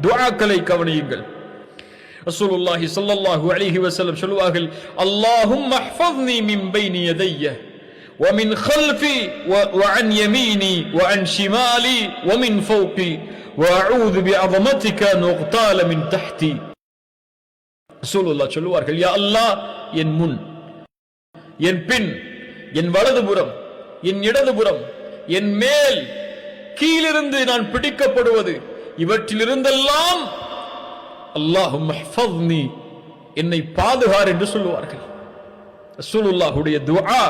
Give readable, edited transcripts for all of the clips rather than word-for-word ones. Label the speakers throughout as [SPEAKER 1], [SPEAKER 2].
[SPEAKER 1] துஆக்களை கவனியுங்கள். ரசூலுல்லாஹி ஸல்லல்லாஹு அலைஹி வஸல்லம் சொல்வார்கள், அல்லாஹும்ம ஹ்ஃபத்னி மின் பைனி யதைய வ மின் خلفي وعن يميني وعن شمالي ومن فوقي واعوذ بعظمتك ان اغتال من تحتي. ரசூலுல்லாஹ் சொல்வார்கள், யா அல்லாஹ், என் முன், என் பின், என் வலதுபுறம், என் இடதுபுறம், என் மேல், கீழிருந்து நான் பிடிக்கப்படுவது, இவற்றிலிருந்தெல்லாம் அல்லாஹும்ம ஹ்ஃபத்னி, என்னை பாதுகார் என்று சொல்லுவார்கள். ரசூலுல்லாஹுடைய துஆ.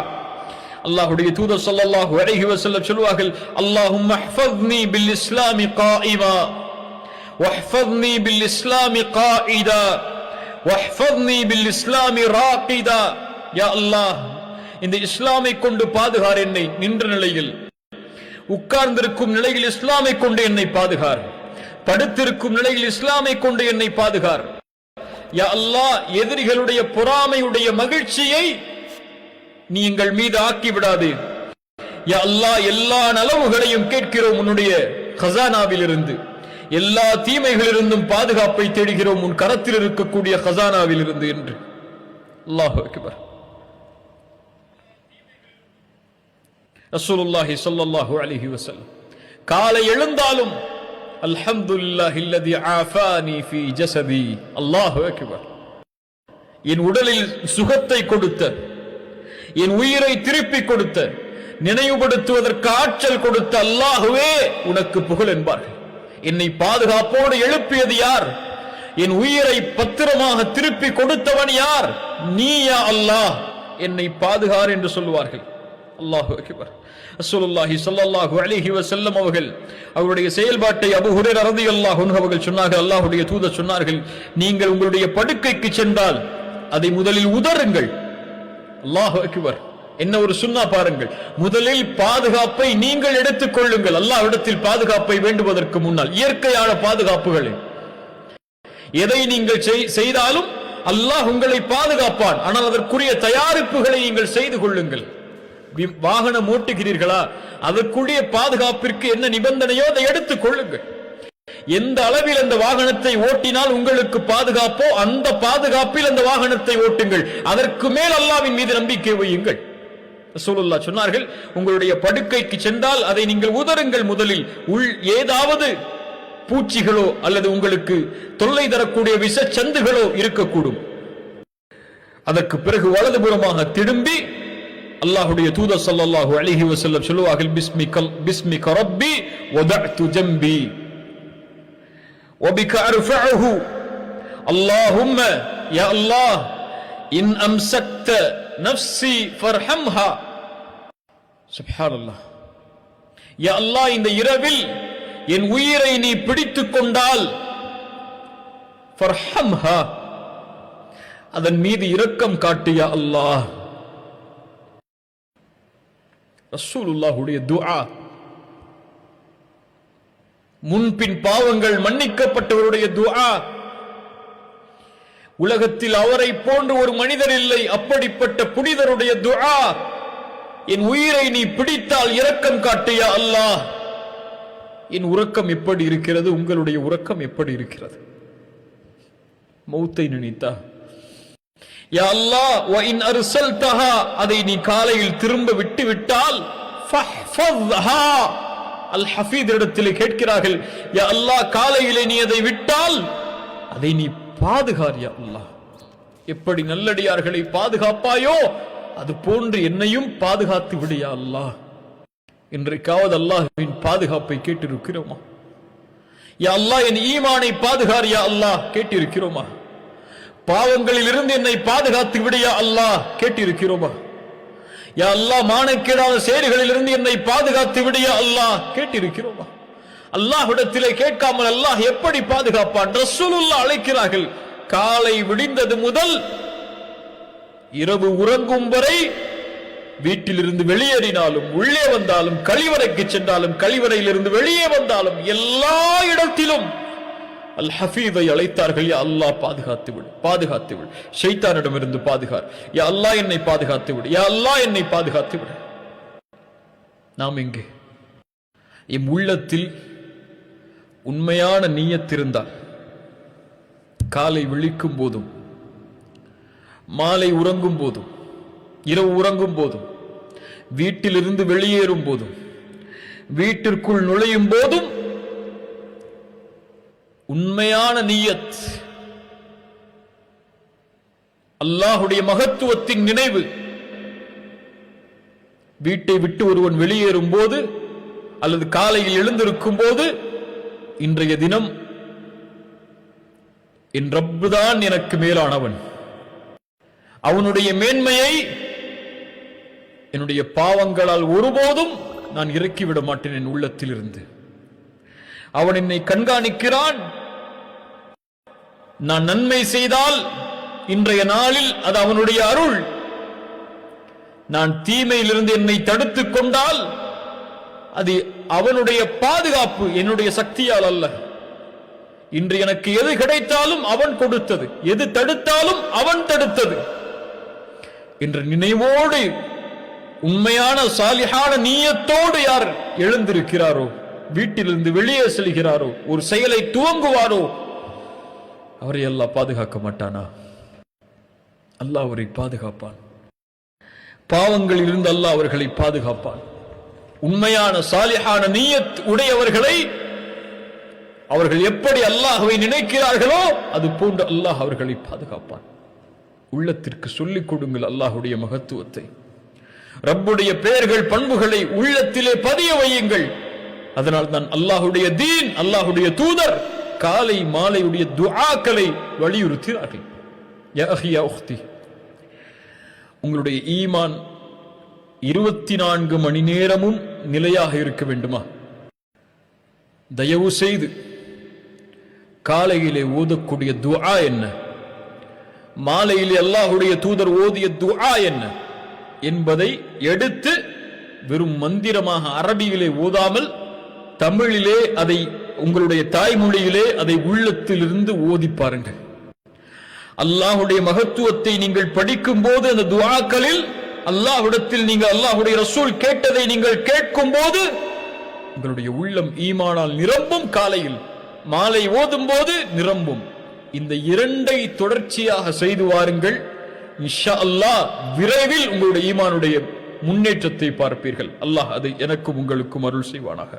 [SPEAKER 1] அல்லாஹ்வுடைய தூதர் ஸல்லல்லாஹு அலைஹி வஸல்லம் சொல்வார்கள், அல்லாஹும்ம ஹ்ஃபத்னி பில் இஸ்லாமி காயிமா வஹ்ஃபத்னி பில் இஸ்லாமி காயிதா வஹ்ஃபத்னி பில் இஸ்லாமி ராகிதா. யா அல்லாஹ், இந்த இஸ்லாமை கொண்டு பாதுகார் என்னை, நின்ற நிலையில், உட்கார்ந்திருக்கும் நிலையில் இஸ்லாமை கொண்டு என்னை பாதுகார், படுத்திருக்கும் நிலையில் இஸ்லாமை கொண்டு என்னை பாதுகார். யா அல்லாஹ், எதிரிகளுடைய பொறாமையுடைய மகிழ்ச்சியை நீ எங்கள் மீது ஆக்கி விடாது. யா அல்லாஹ், எல்லா நலவுகளையும் கேட்கிறோம் உன்னுடைய கஸானாவில் இருந்து, எல்லா தீமைகளிலிருந்தும் பாதுகாப்பை தேடுகிறோம் உன் கரத்தில் இருக்கக்கூடிய கஸானாவில் இருந்து என்று. அல்லாஹு அக்பர். ரசூலுல்லாஹி ஸல்லல்லாஹு அலைஹி வஸல்லம் காலை எழுந்தாலும் அல்ஹம்துலில்லாஹில்லதி ஆஃபானி ஃபீ ஜஸதி. அல்லாஹு அக்பர். என் உடலில் சுகத்தை கொடுத்த, என் உயிரை திருப்பி கொடுத்த, நினைவுபடுத்துவதற்கு ஆற்றல் கொடுத்த அல்லாஹுவே உனக்கு புகழ் என்பார்கள். என்னை பாதுகாப்போடு எழுப்பியது யார்? என் உயிரை பத்திரமாக திருப்பி கொடுத்தவன் யார்? நீ யா அல்லாஹ், என்னை பாதுகார் என்று சொல்வார்கள். அல்லாஹு அக்பர். ரசூலுல்லாஹி ஸல்லல்லாஹு அலைஹி வஸல்லம் அவர்கள் அவருடைய செயல்பாட்டை அபூ ஹுரைரா রাদিয়াল্লাহு அன்ஹு அவர்கள் சொன்னார்கள், அல்லாஹ்வுடைய தூதர் சொன்னார்கள், நீங்கள் உங்களுடைய படுக்கைக்கு சென்றால் அதை முதலில் உதறுங்கள். அல்லாஹு அக்பர். என்ன ஒரு சுன்னா பாருங்கள். முதலில் பாதுகாப்பை நீங்கள் எடுத்துக் கொள்ளுங்கள். அல்லாஹ்விடத்தில் பாதுகாப்பை வேண்டுவதற்கு முன்னால் இயற்கையான பாதுகாப்புகளை எதை நீங்கள் செய்தாலும் அல்லாஹ் உங்களை பாதுகாப்பான். ஆனால் அதற்குரிய தயாரிப்புகளை நீங்கள் செய்து கொள்ளுங்கள். வாகனம் ஓட்டுகிறீர்களா, அதற்குரிய பாதுகாப்பிற்கு என்ன நிபந்தனையோ அதை எடுத்துக் கொள்ளுங்கள். எந்த அளவில் அந்த வாகனத்தை ஓட்டினால் உங்களுக்கு பாதுகாப்போ அந்த பாதுகாப்பில் அந்த வாகனத்தை ஓட்டுங்கள். அதற்கு மேல் அல்லாஹ்வின் மீது நம்பிக்கை வையுங்கள். ரசூலுல்லாஹ் சொன்னார்கள், உங்களுடைய படுக்கைக்கு சென்றால் அதை நீங்கள் உதறுங்கள். முதலில் ஏதாவது பூச்சிகளோ அல்லது உங்களுக்கு தொல்லை தரக்கூடிய விஷச்சந்துகளோ இருக்கக்கூடும். அதற்கு பிறகு வலதுபுறமாக திரும்பி அல்லாஹ்வுடைய தூதர் ஸல்லல்லாஹு அலைஹி வஸல்லம் சொல்வார்கள், பிஸ்மிக ரப்பி வதஅது ஜம்பி وبك أرفعه اللهم يا الله إن أمسكت نفسي فارحمها. سبحان الله. يا الله, இந்த இரவில் என் உயிரை நீ பிடித்துக் கொண்டால் ஃபர்ஹம்ஹா, அதன் மீது இரக்கம் காட்டு யா அல்லாஹ். ரசூலுல்லாஹுடைய துஆ. முன்பின் பாவங்கள் மன்னிக்கப்பட்டவருடைய துஆ. உலகத்தில் அவரை போன்று ஒரு மனிதர் இல்லை. அப்படிப்பட்ட புனிதருடைய துஆ. என் உயிரை நீ பிடித்தால் இரக்கம் காட்டு யா அல்லாஹ். என் உறக்கம் எப்படி இருக்கிறது? உங்களுடைய உறக்கம் எப்படி இருக்கிறது? மௌத்தை நினைத்தா யா அல்லாஹ் வ இன் அர்சல்தஹா, அதை நீ காலையில் திரும்ப விட்டு விட்டால் ஃபஹ்ஃபத்ஹா. அல் ஹஃபீத் இடத்திலே கேட்கிறார்கள், யா அல்லாஹ், காலையிலே நீ அதை விட்டால் அதை நீ பாதுகார் யா அல்லாஹ். எப்படி நல்லடியார்களை பாதுகாப்பாயோ அது போன்று என்னையும் பாதுகாத்து விடு யா அல்லாஹ். இன்றைக்காவது அல்லாஹ்வின் பாதுகாப்பை கேட்டிருக்கிறோமா? யா அல்லாஹ், என் ஈமானை பாதுகார் யா அல்லாஹ் கேட்டிருக்கிறோமா? பாவங்களில் இருந்து என்னை பாதுகாத்து விடு யா அல்லாஹ் கேட்டிருக்கிறோமா? யா அல்லாஹ், மானக்கேடான செயல்களில் இருந்து என்னை பாதுகாத்து விடு யா அல்லாஹ் கேட்டிருக்கிறோமா? அல்லாஹ்விடத்திலே கேட்காமல் அல்லாஹ் எப்படி பாதுகாப்பான்? ரசூலுல்லாஹ் அழைக்கிறார்கள், காலை விடிந்தது முதல் இரவு உறங்கும் வரை வீட்டிலிருந்து வெளியேறினாலும் உள்ளே வந்தாலும் கழிவறைக்கு சென்றாலும் கழிவறையிலிருந்து வெளியே வந்தாலும் எல்லா இடத்திலும் அல் ஹஃபீதை அழைத்தார்கள். யா அல்லாஹ், பாதுகாத்து விடு, பாதுகாத்து விடு, ஷைத்தானிடமிருந்து பாதுகார் யா அல்லாஹ், என்னை பாதுகாத்து விடு, யா அல்லாஹ், என்னை பாதுகாத்து விடு. நாம் எங்கே? எம் உள்ளத்தில் உண்மையான நிய்யத் இருந்தால் காலை விழிக்கும் போதும், மாலை உறங்கும் போதும், இரவு உறங்கும் போதும், வீட்டிலிருந்து வெளியேறும் போதும், வீட்டிற்குள் நுழையும் போதும் உண்மையான நியத், அல்லாஹுடைய மகத்துவத்தின் நினைவு. வீட்டை விட்டு ஒருவன் வெளியேறும் போது அல்லது காலையில் எழுந்திருக்கும் போது, இன்றைய தினம் என் ரப்புதான் எனக்கு மேலானவன், அவனுடைய மேன்மையை என்னுடைய பாவங்களால் ஒருபோதும் நான் இறக்கிவிட மாட்டேன் என் உள்ளத்தில் இருந்து. அவன் என்னை கண்காணிக்கிறான். நான் நன்மை செய்தால் இன்றைய நாளில் அது அவனுடைய அருள். நான் தீமையிலிருந்து என்னை தடுத்துக் கொண்டால் அது அவனுடைய பாதுகாப்பு, என்னுடைய சக்தியால் அல்ல. இன்று எனக்கு எது கிடைத்தாலும் அவன் கொடுத்தது, எது தடுத்தாலும் அவன் தடுத்தது என்ற நினைவோடு, உண்மையான சாலிஹான நீயத்தோடு யார் எழுந்திருக்கிறாரோ, வீட்டிலிருந்து வெளியே செல்கிறாரோ, ஒரு செயலை துவங்குவாரோ, அவரை அல்லாஹ் பாதுகாக்க மாட்டானா? அல்லாஹ் அவரை பாதுகாப்பான். பாவங்களில் இருந்து அல்லாஹ் அவர்களை பாதுகாப்பான். உண்மையான சாலிஹான நீயத் உடையவர்களை அவர்கள் எப்படி அல்லாஹ்வை நினைக்கிறார்களோ அது போன்று அல்லாஹ் அவர்களை பாதுகாப்பான். உள்ளத்திற்கு சொல்லிக் கொடுங்கள் அல்லாஹுடைய மகத்துவத்தை, ரப்புடைய பெயர்கள் பண்புகளை உள்ளத்திலே பதிய வையுங்கள். அதனால் தான் அல்லாஹுடைய தீன், அல்லாஹுடைய தூதர் காலை மாலையுடைய துஆக்களை வலியுறுத்தினார்கள். யா அஹி யா உக்தி, உங்களுடைய ஈமான் 24 மணி நேரமும் நிலையாக இருக்க வேண்டுமா? தயவு செய்து காலையிலே ஓதக்கூடிய துஆ என்ன, மாலையிலே அல்லாஹுடைய தூதர் ஓதிய துஆ என்ன என்பதை எடுத்து வெறும் மந்திரமாக அரபியிலே ஓதாமல் தமிழிலே அதை, உங்களுடைய தாய்மொழியிலே அதை உள்ளத்திலிருந்து ஓதி பாருங்கள். அல்லாஹுடைய மகத்துவத்தை நீங்கள் படிக்கும் போது அந்த துஆக்களில் அல்லாஹ்விடத்தில் நீங்கள் அல்லாஹுடைய ரசூல் கேட்டதை நீங்கள் கேட்கும் போது உங்களுடைய உள்ளம் ஈமானால் நிரம்பும். காலையில் மாலை ஓதும் போது நிரம்பும். இந்த இரண்டை தொடர்ச்சியாக செய்து வாருங்கள். இன்ஷா அல்லாஹ் விரைவில் உங்களுடைய ஈமானுடைய முன்னேற்றத்தை பார்ப்பீர்கள். அல்லாஹ் அதை எனக்கும் உங்களுக்கும் அருள் செய்வானாக.